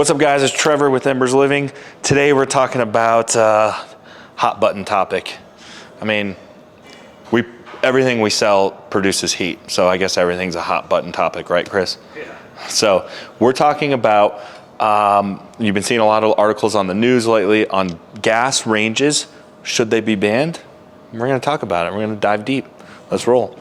What's up, guys? It's Trevor with Embers Living. Today we're talking about hot button topic. I mean, everything we sell produces heat, so I guess everything's a hot button topic, right, Chris? Yeah. So we're talking about, you've been seeing a lot of articles on the news lately on gas ranges. Should they be banned? We're going to talk about it. We're going to dive deep. Let's roll.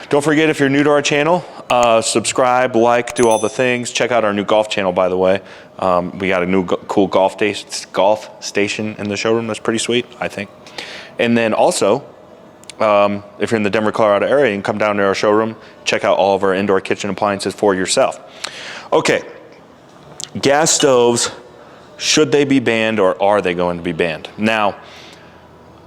Don't forget, if you're new to our channel, subscribe, like, do all the things. Check out our new golf channel, by the way. We got a new cool golf station in the showroom. That's pretty sweet, I think. And then also, if you're in the Denver, Colorado area, you can come down to our showroom, check out all of our indoor kitchen appliances for yourself. Okay, gas stoves, should they be banned or are they going to be banned? Now,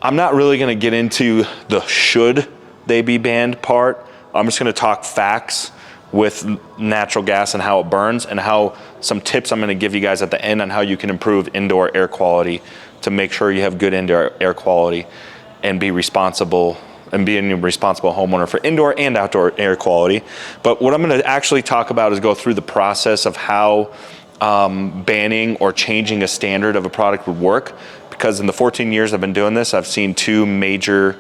I'm not really going to get into the should they be banned part. I'm just going to talk facts with natural gas and how it burns, and how some tips I'm going to give you guys at the end on how you can improve indoor air quality to make sure you have good indoor air quality and be responsible and be a responsible homeowner for indoor and outdoor air quality. But what I'm going to actually talk about is go through the process of how banning or changing a standard of a product would work, because in the 14 years I've been doing this, I've seen two major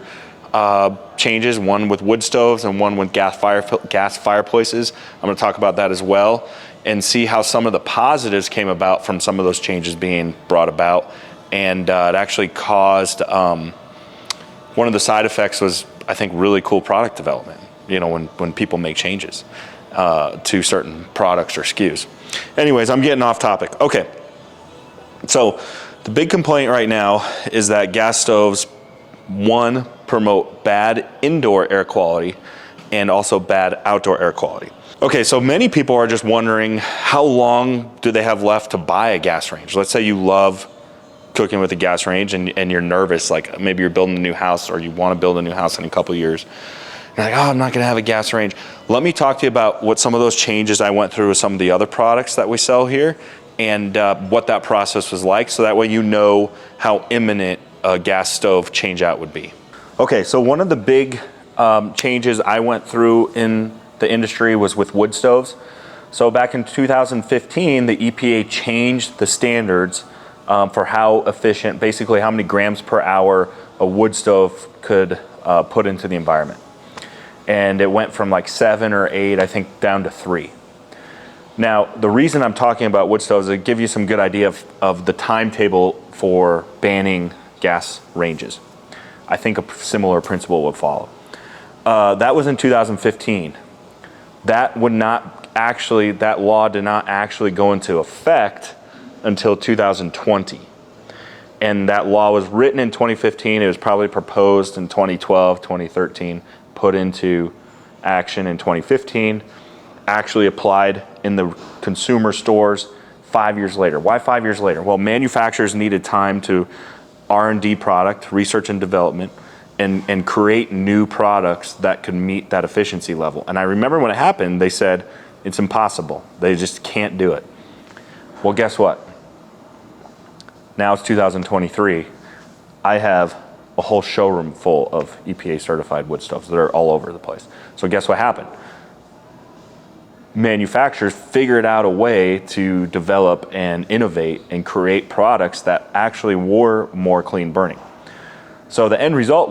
changes, one with wood stoves and one with gas fireplaces. I'm going to talk about that as well and see how some of the positives came about from some of those changes being brought about. And it actually caused, one of the side effects was, I think, really cool product development, you know, when people make changes to certain products or SKUs. Anyways, I'm getting off topic. Okay, so the big complaint right now is that gas stoves, one, promote bad indoor air quality and also bad outdoor air quality. Okay, so many people are just wondering, how long do they have left to buy a gas range? Let's say you love cooking with a gas range and you're nervous, like maybe you're building a new house or you want to build a new house in a couple of years. You're like, oh, I'm not gonna have a gas range. Let me talk to you about what some of those changes I went through with some of the other products that we sell here, and what that process was like, so that way you know how imminent a gas stove change out would be. Okay, so one of the big changes I went through in the industry was with wood stoves. So back in 2015, the EPA changed the standards for how efficient, basically how many grams per hour a wood stove could put into the environment. And it went from like 7 or 8, I think, down to 3. Now, the reason I'm talking about wood stoves is to give you some good idea of the timetable for banning gas ranges. I think a similar principle would follow. That was in 2015. That law did not actually go into effect until 2020. And that law was written in 2015. It was probably proposed in 2012, 2013, put into action in 2015, actually applied in the consumer stores 5 years later. Why 5 years later? Well, manufacturers needed time to R&D product, research and development, and create new products that could meet that efficiency level. And I remember when it happened, they said, it's impossible. They just can't do it. Well, guess what? Now it's 2023. I have a whole showroom full of EPA certified wood stoves that are all over the place. So guess what happened? Manufacturers figured out a way to develop and innovate and create products that actually were more clean burning. So the end result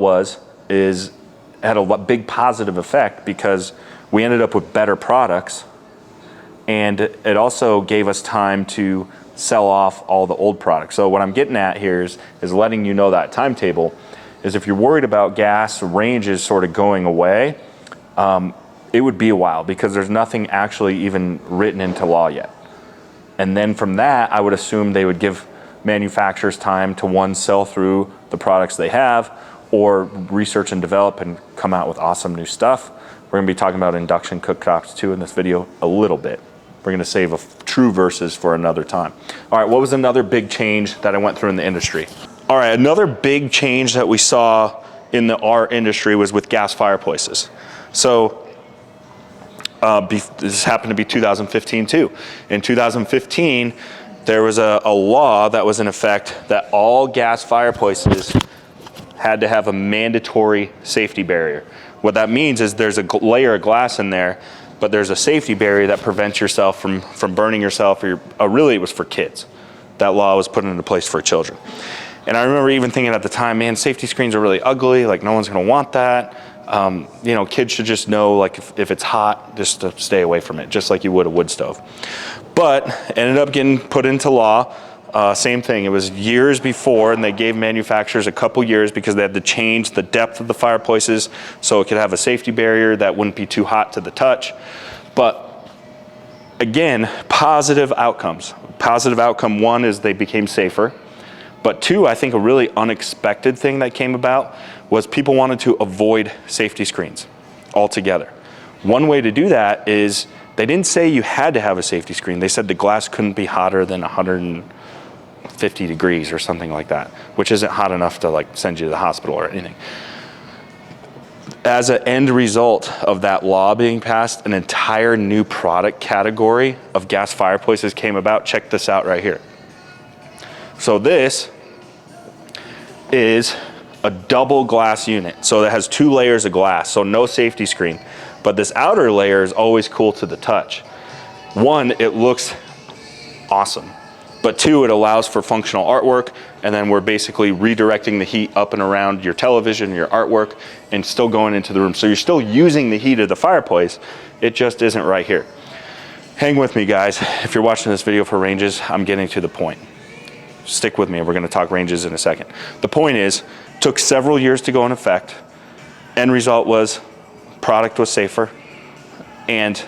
had a big positive effect, because we ended up with better products, and it also gave us time to sell off all the old products. So what I'm getting at here is letting you know that timetable is, if you're worried about gas ranges sort of going away, it would be a while, because there's nothing actually even written into law yet. And then from that, I would assume they would give manufacturers time to, one, sell through the products they have, or research and develop and come out with awesome new stuff. We're gonna be talking about induction cooktops too in this video a little bit. We're gonna save a true versus for another time. All right, what was another big change that I went through in the industry? All right, another big change that we saw in our industry was with gas fireplaces. So this happened to be 2015 too. In 2015, there was a law that was in effect that all gas fireplaces had to have a mandatory safety barrier. What that means is there's a layer of glass in there, but there's a safety barrier that prevents yourself from burning yourself, or really it was for kids. That law was put into place for children. And I remember even thinking at the time, man, safety screens are really ugly, like no one's gonna want that. You know, kids should just know, like if it's hot, just to stay away from it, just like you would a wood stove. But ended up getting put into law. Same thing, it was years before, and they gave manufacturers a couple years because they had to change the depth of the fireplaces so it could have a safety barrier that wouldn't be too hot to the touch. But again, positive outcomes. Positive outcome one is they became safer. But two, I think a really unexpected thing that came about was people wanted to avoid safety screens altogether. One way to do that is they didn't say you had to have a safety screen. They said the glass couldn't be hotter than 150 degrees or something like that, which isn't hot enough to like send you to the hospital or anything. As an end result of that law being passed, an entire new product category of gas fireplaces came about. Check this out right here. So this is a double glass unit. So it has 2 layers of glass, so no safety screen. But this outer layer is always cool to the touch. One, it looks awesome. But two, it allows for functional artwork, and then we're basically redirecting the heat up and around your television, your artwork, and still going into the room. So you're still using the heat of the fireplace, it just isn't right here. Hang with me, guys. If you're watching this video for ranges, I'm getting to the point. Stick with me, and we're gonna talk ranges in a second. The point is, took several years to go in effect. End result was, product was safer and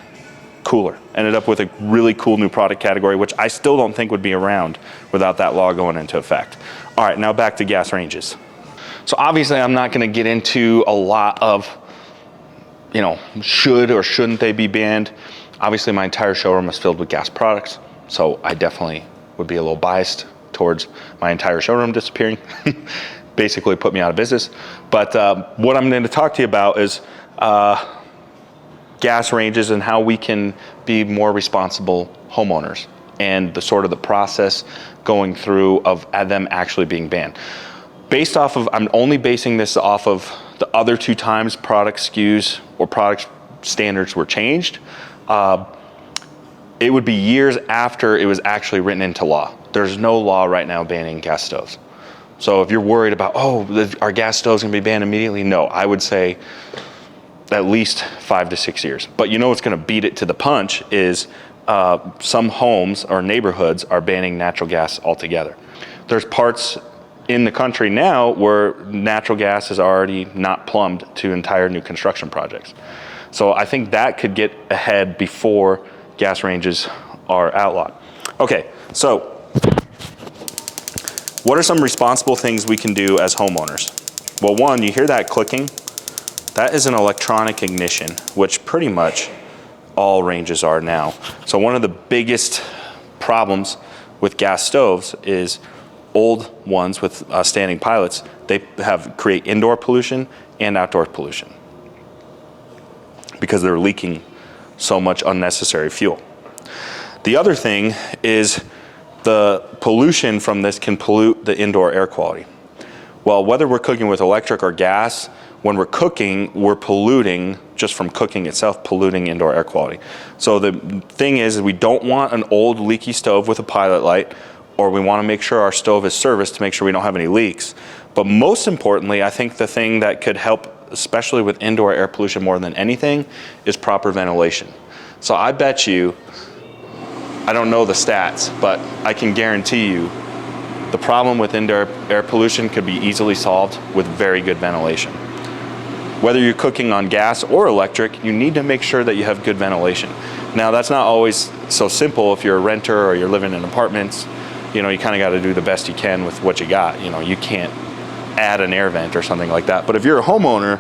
cooler. Ended up with a really cool new product category, which I still don't think would be around without that law going into effect. All right, now back to gas ranges. So obviously I'm not gonna get into a lot of, you know, should or shouldn't they be banned. Obviously my entire showroom is filled with gas products, so I definitely would be a little biased towards my entire showroom disappearing. Basically put me out of business. But what I'm going to talk to you about is gas ranges and how we can be more responsible homeowners, and the sort of the process going through of them actually being banned. Based off of, I'm only basing this off of the other 2 times product SKUs or product standards were changed. It would be years after it was actually written into law. There's no law right now banning gas stoves. So if you're worried about, oh, our gas stove's gonna be banned immediately, no, I would say at least 5 to 6 years. But you know what's gonna beat it to the punch is some homes or neighborhoods are banning natural gas altogether. There's parts in the country now where natural gas is already not plumbed to entire new construction projects. So I think that could get ahead before gas ranges are outlawed. Okay, so what are some responsible things we can do as homeowners? Well, one, you hear that clicking? That is an electronic ignition, which pretty much all ranges are now. So one of the biggest problems with gas stoves is old ones with standing pilots, they create indoor pollution and outdoor pollution because they're leaking so much unnecessary fuel. The other thing is the pollution from this can pollute the indoor air quality. Well, whether we're cooking with electric or gas, when we're cooking, we're polluting, just from cooking itself, polluting indoor air quality. So the thing is we don't want an old leaky stove with a pilot light, or we want to make sure our stove is serviced to make sure we don't have any leaks. But most importantly, I think the thing that could help, especially with indoor air pollution more than anything, is proper ventilation. So I bet you, I don't know the stats, but I can guarantee you the problem with indoor air pollution could be easily solved with very good ventilation. Whether you're cooking on gas or electric, you need to make sure that you have good ventilation. Now, that's not always so simple if you're a renter or you're living in apartments. You know, you kind of got to do the best you can with what you got. You know, you can't add an air vent or something like that. But if you're a homeowner,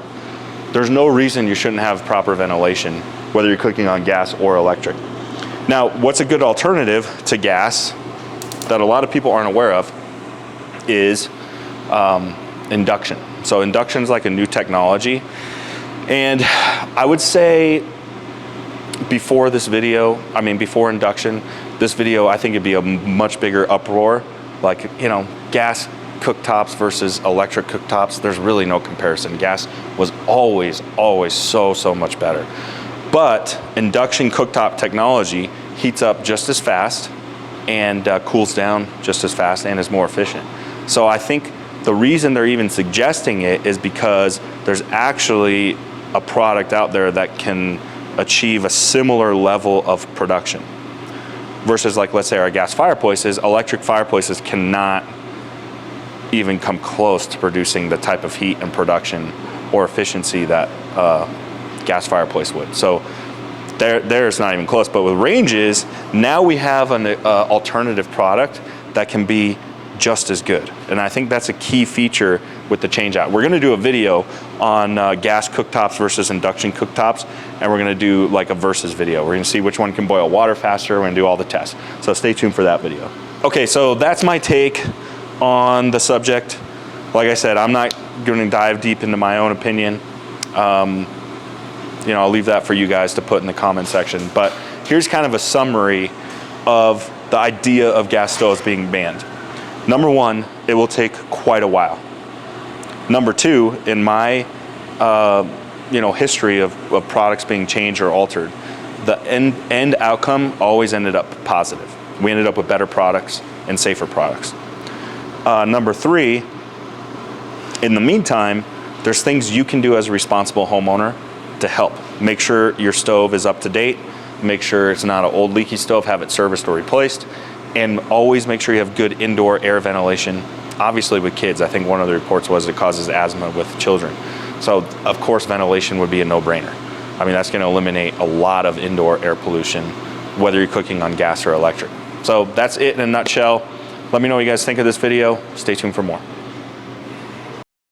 there's no reason you shouldn't have proper ventilation, whether you're cooking on gas or electric. Now, what's a good alternative to gas that a lot of people aren't aware of is induction. So induction is like a new technology. And I would say before induction, this video, I think it'd be a much bigger uproar. Like, you know, gas cooktops versus electric cooktops, there's really no comparison. Gas was always so much better. But induction cooktop technology heats up just as fast and cools down just as fast and is more efficient. So I think the reason they're even suggesting it is because there's actually a product out there that can achieve a similar level of production. Versus, like, let's say our gas fireplaces, electric fireplaces cannot even come close to producing the type of heat and production or efficiency that gas fireplace would. So there's not even close. But with ranges, now we have an alternative product that can be just as good. And I think that's a key feature with the change out. We're gonna do a video on gas cooktops versus induction cooktops, and we're gonna do like a versus video. We're gonna see which one can boil water faster. We're gonna do all the tests. So stay tuned for that video. Okay, so that's my take on the subject. Like I said, I'm not gonna dive deep into my own opinion. You know, I'll leave that for you guys to put in the comment section. But here's kind of a summary of the idea of gas stoves being banned. Number one, it will take quite a while. Number two, in my history of products being changed or altered, the end outcome always ended up positive. We ended up with better products and safer products. Number three, in the meantime, there's things you can do as a responsible homeowner to help. Make sure your stove is up to date. Make sure it's not an old leaky stove, have it serviced or replaced. And always make sure you have good indoor air ventilation. Obviously with kids, I think one of the reports was it causes asthma with children. So of course ventilation would be a no-brainer. I mean, that's gonna eliminate a lot of indoor air pollution, whether you're cooking on gas or electric. So that's it in a nutshell. Let me know what you guys think of this video. Stay tuned for more.